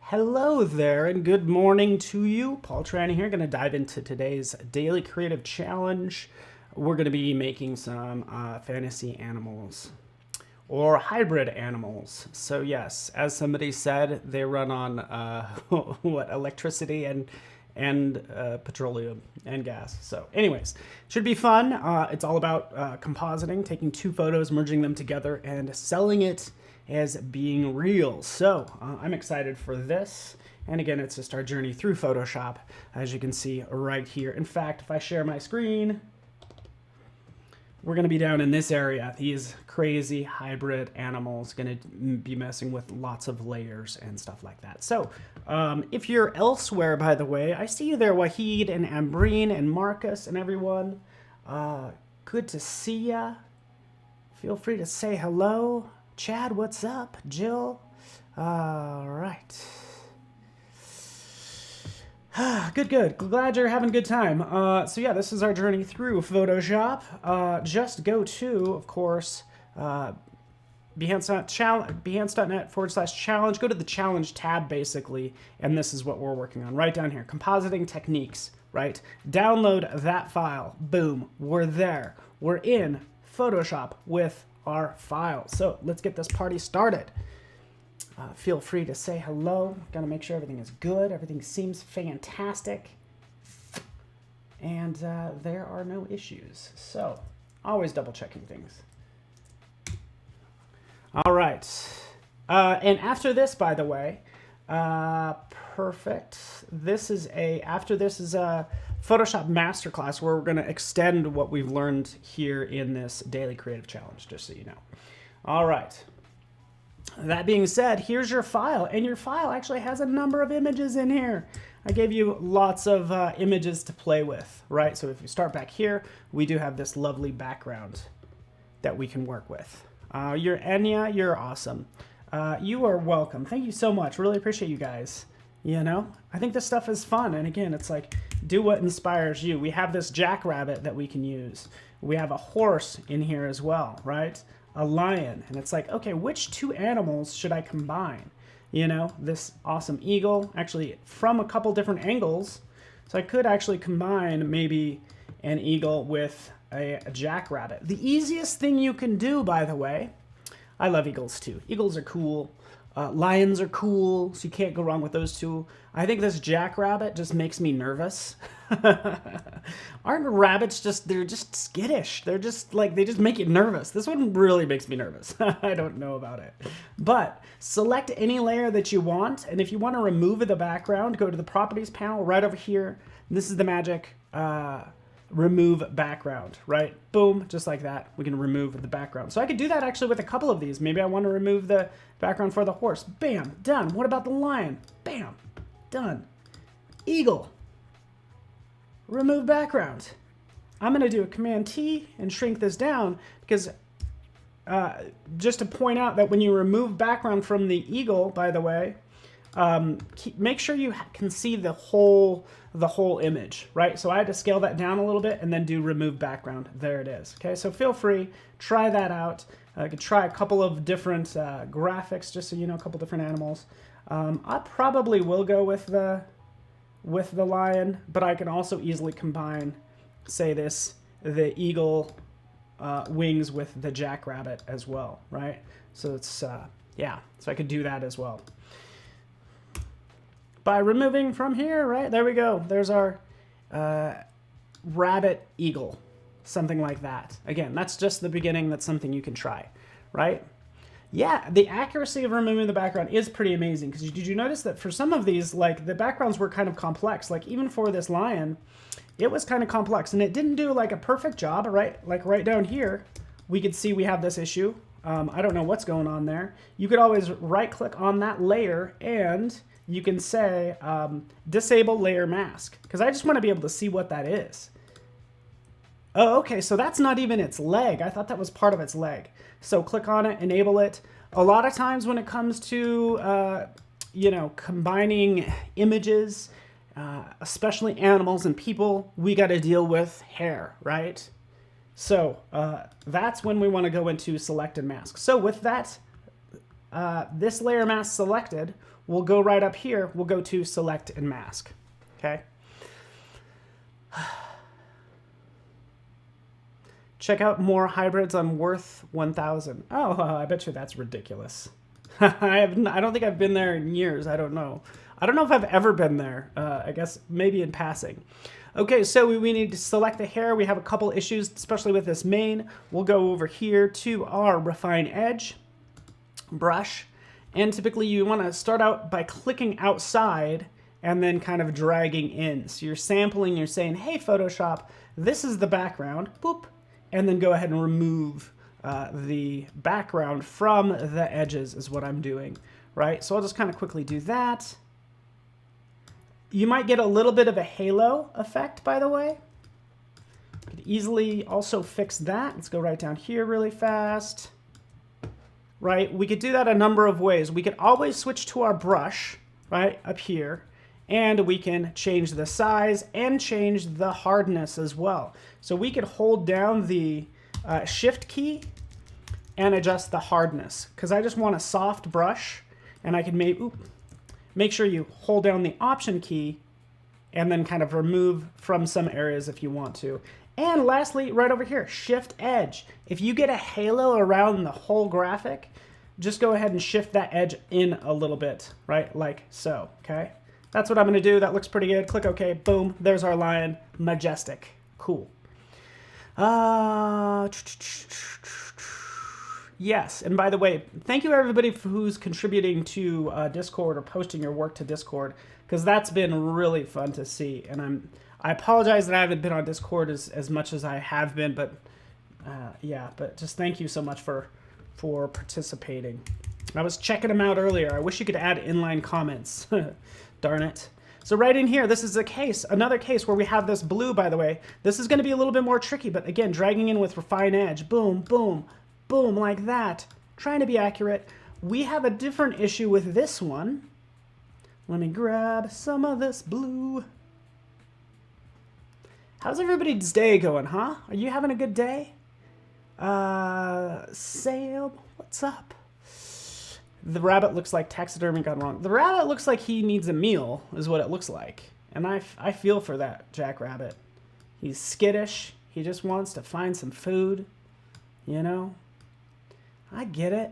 Hello there and good morning to you. Paul Tranny here, going to dive into today's daily creative challenge. We're going to be making some fantasy animals or hybrid animals. So yes, as somebody said, they run on what, electricity and petroleum and gas. So anyways, should be fun. It's all about compositing, taking two photos, merging them together and selling it as being real. So I'm excited for this. And again, it's just our journey through Photoshop, as you can see right here. In fact, if I share my screen, we're gonna be down in this area. These crazy hybrid animals, gonna be messing with lots of layers and stuff like that. So if you're elsewhere, by the way, I see you there, Wahid and Ambreen and Marcus and everyone. Good to see ya. Feel free to say hello. Chad, what's up? Jill? All right. Good. Glad you're having a good time. So yeah, this is our journey through Photoshop. Just go to, of course, behance.net/challenge. Go to the challenge tab, basically, and this is what we're working on right down here. Compositing techniques, right? Download that file. Boom. We're there. We're in Photoshop with our file. So let's get this party started. Feel free to say hello. Gotta make sure everything is good. Everything seems fantastic. And there are no issues. So always double checking things. All right. And after this, by the way, perfect. After this is a Photoshop Masterclass where we're going to extend what we've learned here in this daily creative challenge, just so you know. All right. That being said, here's your file, and your file actually has a number of images in here. I gave you lots of images to play with, right? So if you start back here, we do have this lovely background that we can work with. You're Enya, you're awesome. You are welcome. Thank you so much. Really appreciate you guys. You know, I think this stuff is fun. And again, it's like, do what inspires you. We have this jackrabbit that we can use. We have a horse in here as well, right? A lion. And it's like, okay, which two animals should I combine? You know, this awesome eagle, actually from a couple different angles. So I could actually combine maybe an eagle with a jackrabbit. The easiest thing you can do, by the way, I love eagles too. Eagles are cool. Lions are cool, so you can't go wrong with those two. I think this jackrabbit just makes me nervous. Aren't rabbits they're just skittish. They're just like, they just make you nervous. This one really makes me nervous. I don't know about it. But select any layer that you want, and if you want to remove the background, go to the properties panel right over here. This is the magic remove background, right? Boom, just like that. We can remove the background. So I could do that actually with a couple of these. Maybe I want to remove the background for the horse. Bam, done. What about the lion? Bam, done. Eagle, remove background. I'm going to do a Command T and shrink this down because just to point out that when you remove background from the eagle, by the way, make sure you can see the whole image, right? So I had to scale that down a little bit and then do remove background. There it is. Okay, so feel free, try that out. I could try a couple of different graphics, just so you know, a couple different animals. I probably will go with the lion, but I can also easily combine, say the eagle wings with the jackrabbit as well, right? So it's yeah, so I could do that as well. By removing from here, right? There we go. There's our rabbit eagle, something like that. Again, that's just the beginning. That's something you can try, right? Yeah, the accuracy of removing the background is pretty amazing, because did you notice that for some of these, like, the backgrounds were kind of complex. Like, even for this lion, it was kind of complex, and it didn't do like a perfect job, right? Like right down here, we could see we have this issue. I don't know what's going on there. You could always right click on that layer and you can say disable layer mask, because I just want to be able to see what that is. Oh, okay, so that's not even its leg. I thought that was part of its leg. So click on it, enable it. A lot of times when it comes to, you know, combining images, especially animals and people, we got to deal with hair, right? So that's when we want to go into select and mask. So with that, this layer mask selected, we'll go right up here. We'll go to select and mask. Okay. Check out more hybrids on Worth 1000. Oh, I bet you that's ridiculous. I don't think I've been there in years. I don't know. I don't know if I've ever been there. I guess maybe in passing. Okay, so we need to select the hair. We have a couple issues, especially with this mane. We'll go over here to our refine edge brush. And typically you want to start out by clicking outside and then kind of dragging in. So you're sampling, you're saying, hey, Photoshop, this is the background, boop, and then go ahead and remove the background from the edges is what I'm doing, right? So I'll just kind of quickly do that. You might get a little bit of a halo effect, by the way. Could easily also fix that. Let's go right down here really fast. Right, we could do that a number of ways. We could always switch to our brush, right, up here, and we can change the size and change the hardness as well. So we could hold down the shift key and adjust the hardness, because I just want a soft brush, and I can make sure you hold down the option key and then kind of remove from some areas if you want to. And lastly, right over here, shift edge. If you get a halo around the whole graphic, just go ahead and shift that edge in a little bit, right? Like so, okay? That's what I'm gonna do. That looks pretty good. Click OK, boom, there's our lion. Majestic, cool. Yes, and by the way, thank you everybody who's contributing to Discord or posting your work to Discord, because that's been really fun to see. And I apologize that I haven't been on Discord as much as I have been, but yeah, but just thank you so much for participating. I was checking them out earlier. I wish you could add inline comments. Darn it. So right in here, this is a case, another case where we have this blue, by the way. This is going to be a little bit more tricky, but again, dragging in with refine edge, boom, boom, boom, like that. Trying to be accurate. We have a different issue with this one. Let me grab some of this blue. How's everybody's day going, huh? Are you having a good day? Sam, what's up? The rabbit looks like taxidermy gone wrong. The rabbit looks like he needs a meal, is what it looks like. And I feel for that jackrabbit. He's skittish. He just wants to find some food, you know? I get it.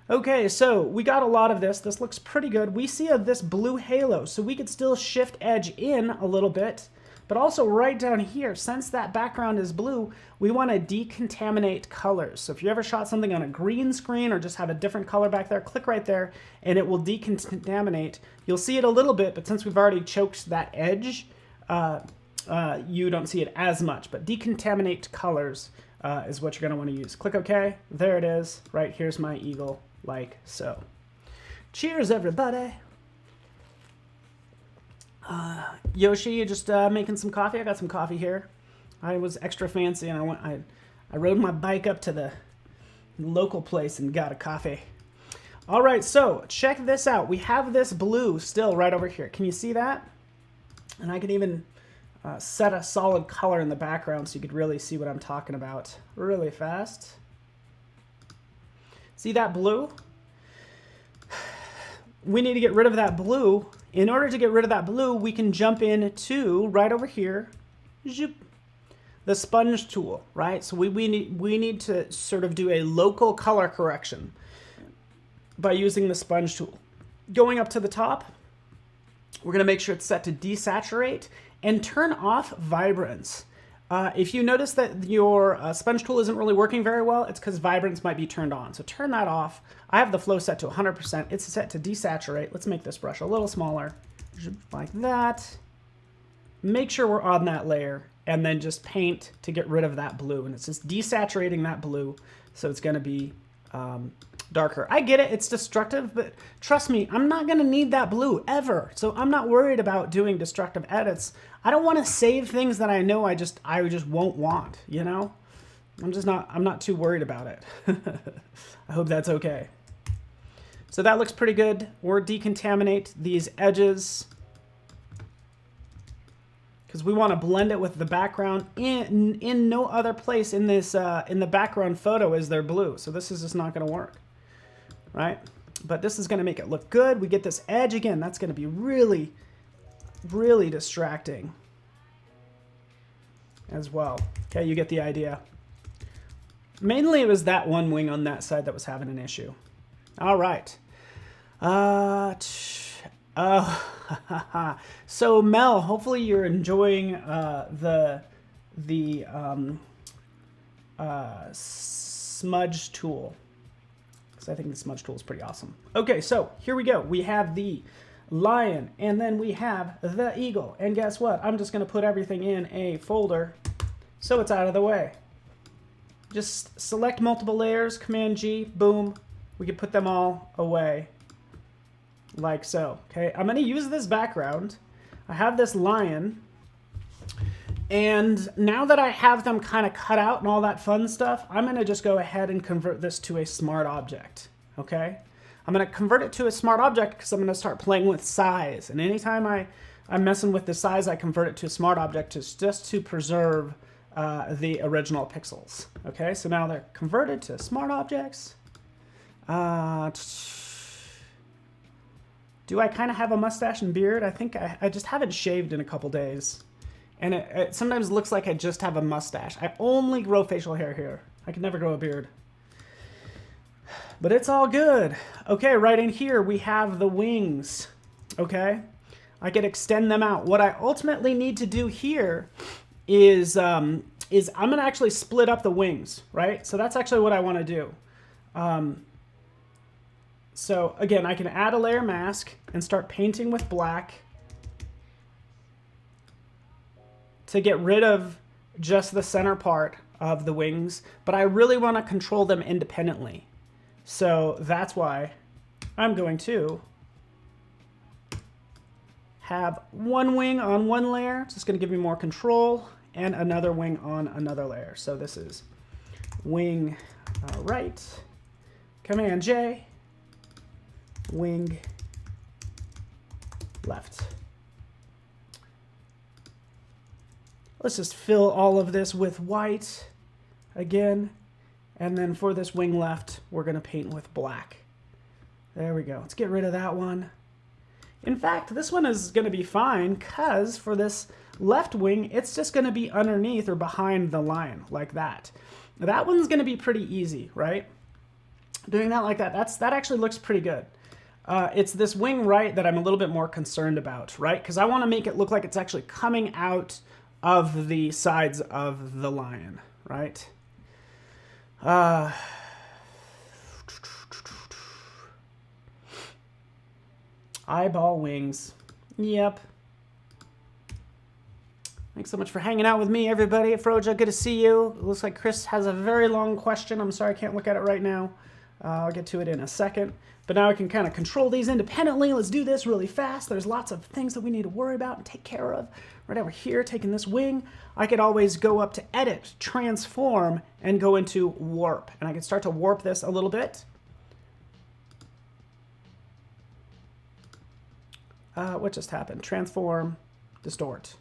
Okay, so we got a lot of this. This looks pretty good. We see this blue halo, so we could still shift edge in a little bit. But also right down here, since that background is blue, we want to decontaminate colors. So if you ever shot something on a green screen or just have a different color back there, click right there and it will decontaminate. You'll see it a little bit, but since we've already choked that edge, you don't see it as much. But decontaminate colors is what you're going to want to use. Click OK. There it is. Right, here's my eagle, like so. Cheers, everybody. Yoshi, you just making some coffee? I got some coffee here. I was extra fancy and I rode my bike up to the local place and got a coffee. All right, so check this out. We have this blue still right over here. Can you see that? And I can even set a solid color in the background so you could really see what I'm talking about really fast. See that blue? We need to get rid of that blue. In order to get rid of that blue, we can jump in to right over here, the sponge tool, right? So we need to sort of do a local color correction by using the sponge tool. Going up to the top, we're going to make sure it's set to desaturate and turn off vibrance. If you notice that your sponge tool isn't really working very well, it's because vibrance might be turned on. So turn that off. I have the flow set to 100%. It's set to desaturate. Let's make this brush a little smaller, like that. Make sure we're on that layer, and then just paint to get rid of that blue. And it's just desaturating that blue, so it's going to be darker. I get it, it's destructive, but trust me, I'm not going to need that blue ever. So I'm not worried about doing destructive edits. I don't want to save things that I know I just won't want, you know? I'm not too worried about it. I hope that's okay. So that looks pretty good. We'll decontaminate these edges because we want to blend it with the background. In no other place in this in the background photo is there blue, so this is just not going to work, right? but this is going to make it look good. We get this edge again. That's going to be really, really distracting as well. Okay, you get the idea. Mainly it was that one wing on that side that was having an issue. All right. So Mel, hopefully you're enjoying the smudge tool. Because I think the smudge tool is pretty awesome. Okay, so here we go. We have the lion, and then we have the eagle. And guess what? I'm just going to put everything in a folder so it's out of the way. Just select multiple layers, Command G, boom. We can put them all away like so. Okay, I'm going to use this background. I have this lion, and now that I have them kind of cut out and all that fun stuff, I'm going to just go ahead and convert this to a smart object. Okay, I'm going to convert it to a smart object because I'm going to start playing with size. And anytime I'm messing with the size, I convert it to a smart object just to preserve the original pixels. Okay, so now they're converted to smart objects. Do I kind of have a mustache and beard? I think I just haven't shaved in a couple days. And it sometimes looks like I just have a mustache. I only grow facial hair here. I can never grow a beard. But it's all good. Okay, right in here we have the wings. Okay, I can extend them out. What I ultimately need to do here is I'm going to actually split up the wings, right? So that's actually what I want to do. So again, I can add a layer mask and start painting with black to get rid of just the center part of the wings, but I really want to control them independently. So that's why I'm going to have one wing on one layer. It's just going to give me more control, and another wing on another layer. So this is wing right, Command J, wing left. Let's just fill all of this with white again. And then for this wing left, we're going to paint with black. There we go. Let's get rid of that one. In fact, this one is going to be fine because for this left wing, it's just going to be underneath or behind the lion like that. That one's going to be pretty easy, right? Doing that like that, that actually looks pretty good. It's this wing right that I'm a little bit more concerned about, right? Because I want to make it look like it's actually coming out of the sides of the lion, right? Eyeball wings. Yep. Thanks so much for hanging out with me, everybody. Froja, good to see you. It looks like Chris has a very long question. I'm sorry I can't look at it right now. I'll get to it in a second. But now I can kind of control these independently. Let's do this really fast. There's lots of things that we need to worry about and take care of. Right over here, taking this wing, I could always go up to Edit, Transform, and go into Warp. And I can start to warp this a little bit. What just happened? Transform, Distort.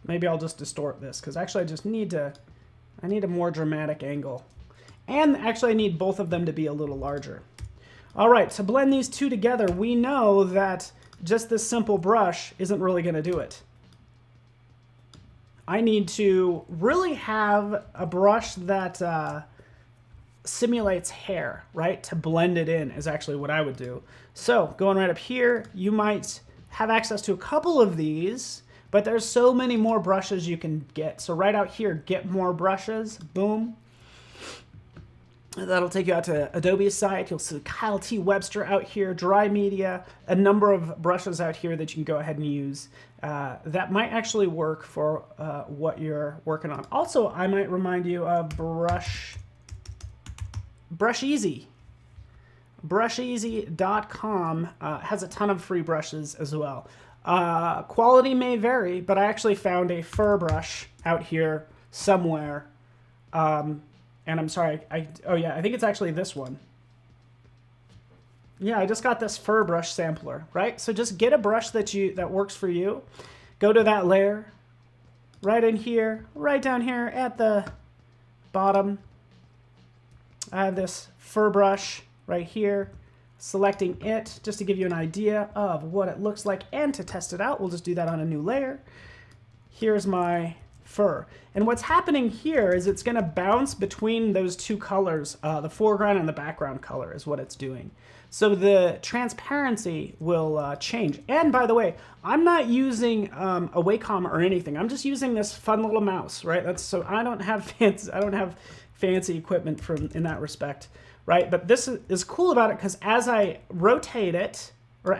Maybe I'll just distort this, because actually I need a more dramatic angle. And actually I need both of them to be a little larger. All right, to blend these two together, we know that just this simple brush isn't really going to do it. I need to really have a brush that simulates hair, right? To blend it in is actually what I would do. So going right up here, you might have access to a couple of these, but there's so many more brushes you can get. So right out here, get more brushes, boom. That'll take you out to Adobe's site. You'll see Kyle T. Webster out here, dry media, a number of brushes out here that you can go ahead and use. That might actually work for what you're working on. Also, I might remind you of Brusheezy. Brusheezy.com has a ton of free brushes as well. Quality may vary, but I actually found a fur brush out here somewhere. And I'm sorry, oh yeah, I think it's actually this one. Yeah, I just got this fur brush sampler, right? So just get a brush that works for you. Go to that layer, right in here, right down here at the bottom. I have this fur brush right here. selecting it just to give you an idea of what it looks like and to test it out. We'll just do that on a new layer. Here's my fur. And what's happening here is it's going to bounce between those two colors. The foreground and the background color is what it's doing. So the transparency will change. And by the way, I'm not using a Wacom or anything. I'm just using this fun little mouse, right? That's so I don't have fancy equipment in that respect, right? But this is cool about it because as I rotate it, or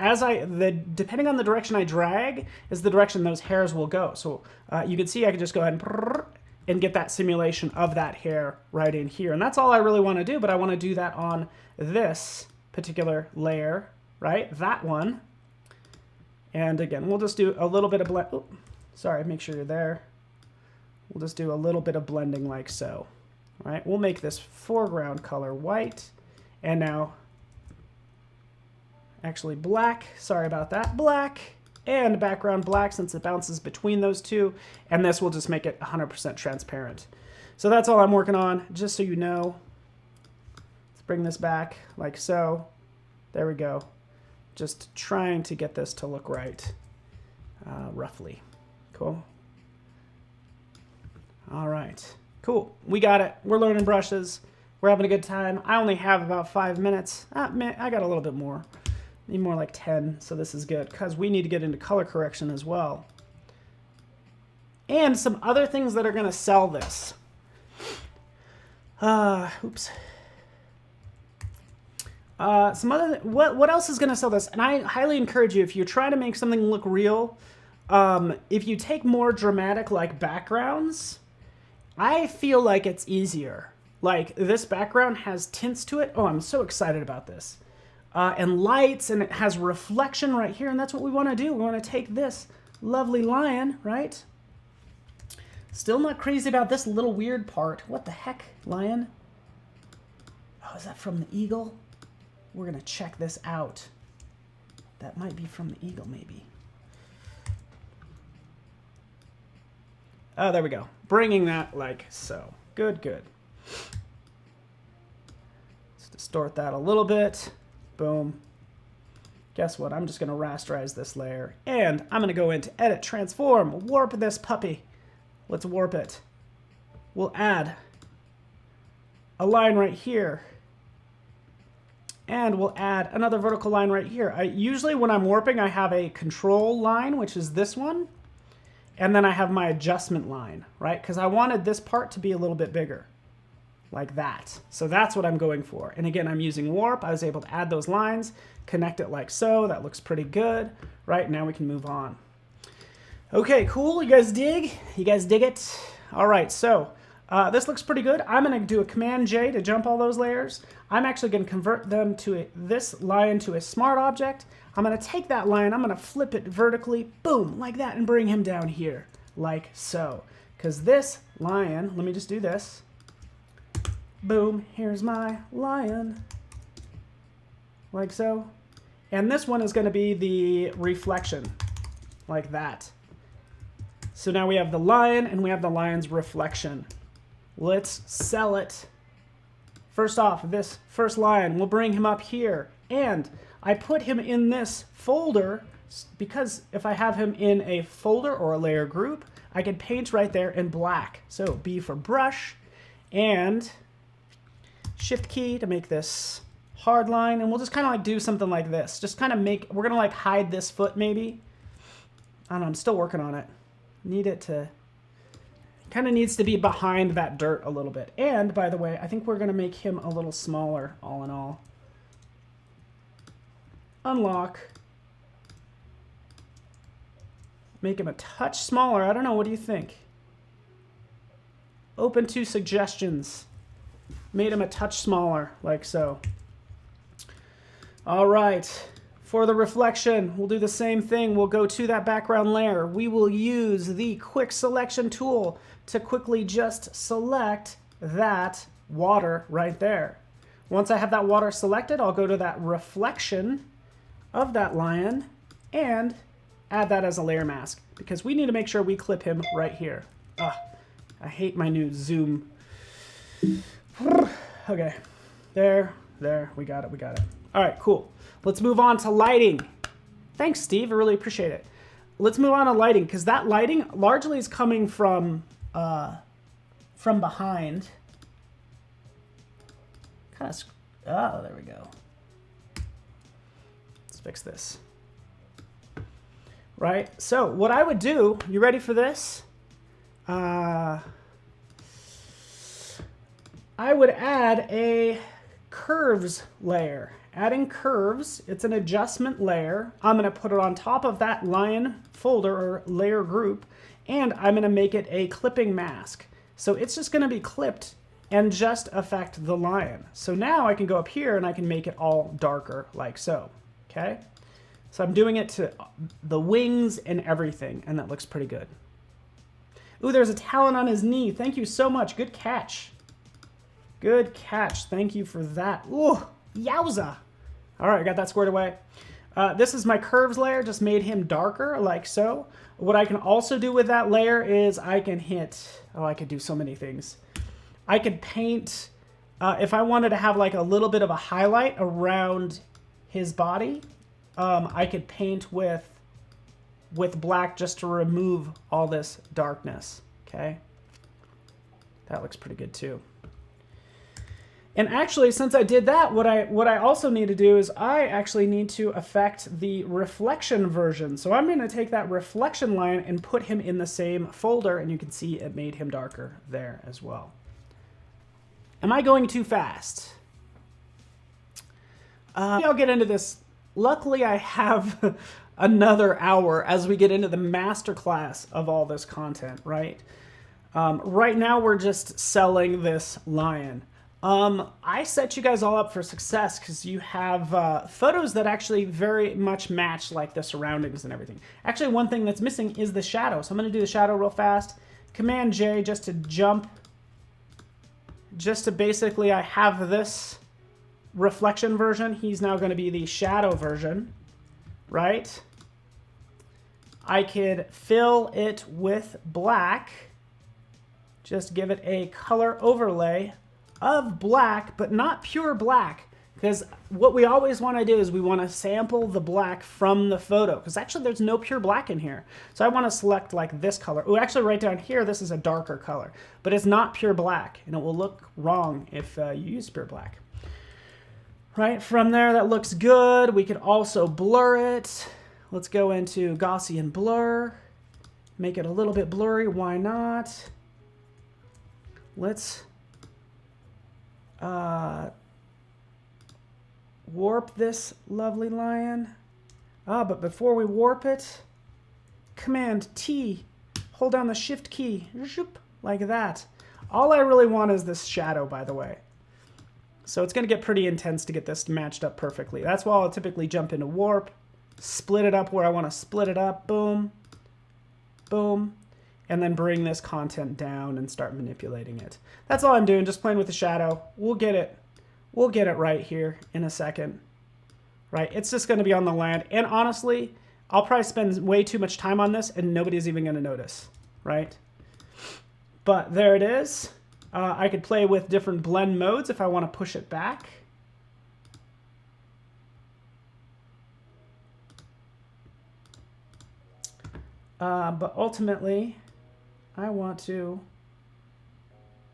depending on the direction I drag, is the direction those hairs will go. So you can see I can just go ahead and get that simulation of that hair right in here. And that's all I really want to do, but I want to do that on this particular layer, right? That one. And again, we'll just do a little bit of blend. Oh, sorry, make sure you're there. We'll just do a little bit of blending like so, right? We'll make this foreground color white. And now, actually black, sorry about that, black, and background black since it bounces between those two. And this will just make it 100% transparent. So that's all I'm working on, just so you know. Bring this back like so. There we go. Just trying to get this to look right, roughly. Cool. All right. Cool. We got it. We're learning brushes. We're having a good time. I only have about 5 minutes. Man, I got a little bit more. Need more like 10, so this is good because we need to get into color correction as well. And some other things that are going to sell this. Oops. What else is going to sell this? And I highly encourage you, if you're trying to make something look real, if you take more dramatic like backgrounds, I feel like it's easier. Like this background has tints to it. Oh, I'm so excited about this. And lights, and it has reflection right here, and that's what we want to do. We want to take this lovely lion, right? Still not crazy about this little weird part. What the heck, lion? Oh, is that from the eagle? We're going to check this out. That might be from the eagle, maybe. Oh, there we go. Bringing that like so. Good, good. Let's distort that a little bit. Boom. Guess what? I'm just going to rasterize this layer. And I'm going to go into Edit, Transform, warp this puppy. Let's warp it. We'll add a line right here. And we'll add another vertical line right here. Usually when I'm warping, I have a control line, which is this one. And then I have my adjustment line, right? Because I wanted this part to be a little bit bigger, like that. So that's what I'm going for. And again, I'm using warp. I was able to add those lines, connect it like so. That looks pretty good. Right, now we can move on. Okay, cool. You guys dig? You guys dig it? All right, so this looks pretty good. I'm going to do a Command J to jump all those layers. I'm actually going to convert them to this lion to a smart object. I'm going to take that lion, I'm going to flip it vertically, boom, like that, and bring him down here, like so. Because this lion, let me just do this. Boom, here's my lion, like so. And this one is going to be the reflection, like that. So now we have the lion, and we have the lion's reflection. Let's sell it. First off, this first lion, we'll bring him up here. And I put him in this folder because if I have him in a folder or a layer group, I can paint right there in black. So B for brush and shift key to make this hard line. And we'll just kind of like do something like this. Just kind of make, we're going to like hide this foot maybe. I don't know, I'm still working on it. Need it to, kind of needs to be behind that dirt a little bit. And by the way, I think we're going to make him a little smaller all in all. Unlock. Make him a touch smaller. I don't know. What do you think? Open to suggestions. Made him a touch smaller, like so. All right. For the reflection, we'll do the same thing. We'll go to that background layer. We will use the quick selection tool to quickly just select that water right there. Once I have that water selected, I'll go to that reflection of that lion and add that as a layer mask because we need to make sure we clip him right here. Ugh, I hate my new zoom. Okay, there, we got it, All right, cool. Let's move on to lighting. Thanks, Steve. I really appreciate it. Let's move on to lighting, because that lighting largely is coming from behind. Kind of. Oh, there we go. Let's fix this. Right. So what I would do. You ready for this? I would add a curves layer. Adding curves, it's an adjustment layer. I'm going to put it on top of that line folder or layer group, and I'm going to make it a clipping mask. So it's just going to be clipped and just affect the lion. So now I can go up here and I can make it all darker like so. Okay? So I'm doing it to the wings and everything, and that looks pretty good. Ooh, there's a talon on his knee. Thank you so much. Good catch. Good catch. Thank you for that. Ooh, yowza. All right, I got that squared away. This is my curves layer, just made him darker like so. What I can also do with that layer is I can hit, oh, I could do so many things. I could paint, if I wanted to have like a little bit of a highlight around his body, I could paint with black just to remove all this darkness, okay? That looks pretty good too. And actually, since I did that, what I also need to do is I actually need to affect the reflection version. So I'm going to take that reflection line and put him in the same folder, and you can see it made him darker there as well. Am I going too fast? I'll get into this. Luckily, I have another hour as we get into the masterclass of all this content, right? Right now, we're just selling this lion. I set you guys all up for success because you have photos that actually very much match like the surroundings and everything. Actually, one thing that's missing is the shadow. So I'm going to do the shadow real fast. Command J just to jump. Just to basically, I have this reflection version. He's now going to be the shadow version, right? I could fill it with black. Just give it a color overlay of black, but not pure black, because what we always want to do is we want to sample the black from the photo, because actually there's no pure black in here. So I want to select like this color. Oh, actually right down here, this is a darker color, but it's not pure black, and it will look wrong if you use pure black. Right, from there, that looks good. We could also blur it. Let's go into Gaussian blur, make it a little bit blurry. Why not? Let's warp this lovely lion. But before we warp it, Command T, hold down the Shift key, like that. All I really want is this shadow, by the way. So it's going to get pretty intense to get this matched up perfectly. That's why I'll typically jump into warp, split it up where I want to split it up, boom, boom, and then bring this content down and start manipulating it. That's all I'm doing, just playing with the shadow. We'll get it right here in a second. Right, it's just going to be on the land. And honestly, I'll probably spend way too much time on this and nobody's even going to notice, right? But there it is. I could play with different blend modes if I want to push it back. But ultimately, I want to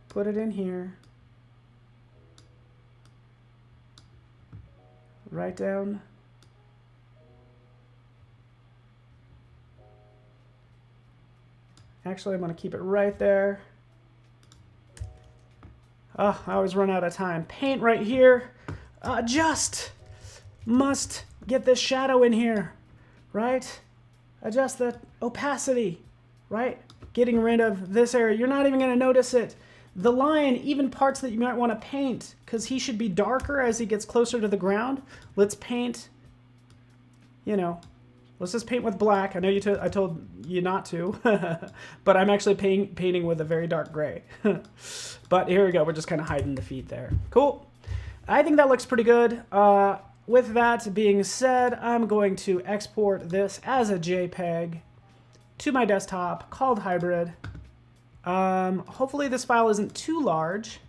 put it in here. Right down. Actually, I'm going to keep it right there. I always run out of time. Paint right here. Adjust. Must get this shadow in here, right? Adjust the opacity, right? Getting rid of this area. You're not even going to notice it. The lion, even parts that you might want to paint, because he should be darker as he gets closer to the ground. Let's paint, you know, let's just paint with black. I know I told you not to, but I'm actually painting with a very dark gray. But here we go. We're just kind of hiding the feet there. Cool. I think that looks pretty good. With that being said, I'm going to export this as a JPEG to my desktop called Hybrid. Hopefully this file isn't too large.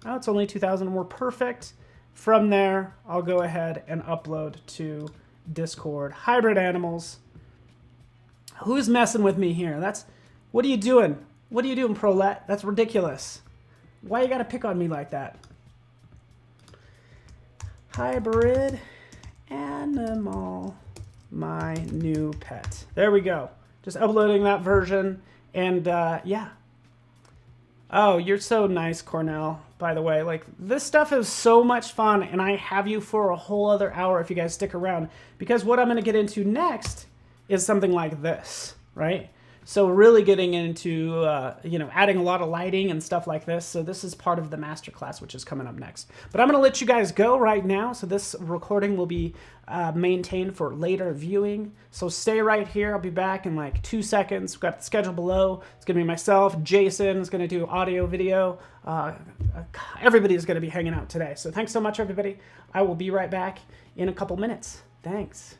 Oh, it's only 2000. We're perfect From there, I'll go ahead and upload to Discord. Hybrid animals. Who's messing with me here? What are you doing? What are you doing, Prolet? That's ridiculous. Why you gotta pick on me like that? Hybrid animal, my new pet. There we go. Just uploading that version, and yeah. Oh, you're so nice, Cornell, by the way. Like, this stuff is so much fun, and I have you for a whole other hour if you guys stick around, because what I'm going to get into next is something like this, right? So really getting into, adding a lot of lighting and stuff like this. So this is part of the masterclass, which is coming up next. But I'm going to let you guys go right now. So this recording will be maintained for later viewing. So stay right here. I'll be back in like 2 seconds. We've got the schedule below. It's going to be myself. Jason is going to do audio, video. Everybody's going to be hanging out today. So thanks so much, everybody. I will be right back in a couple minutes. Thanks.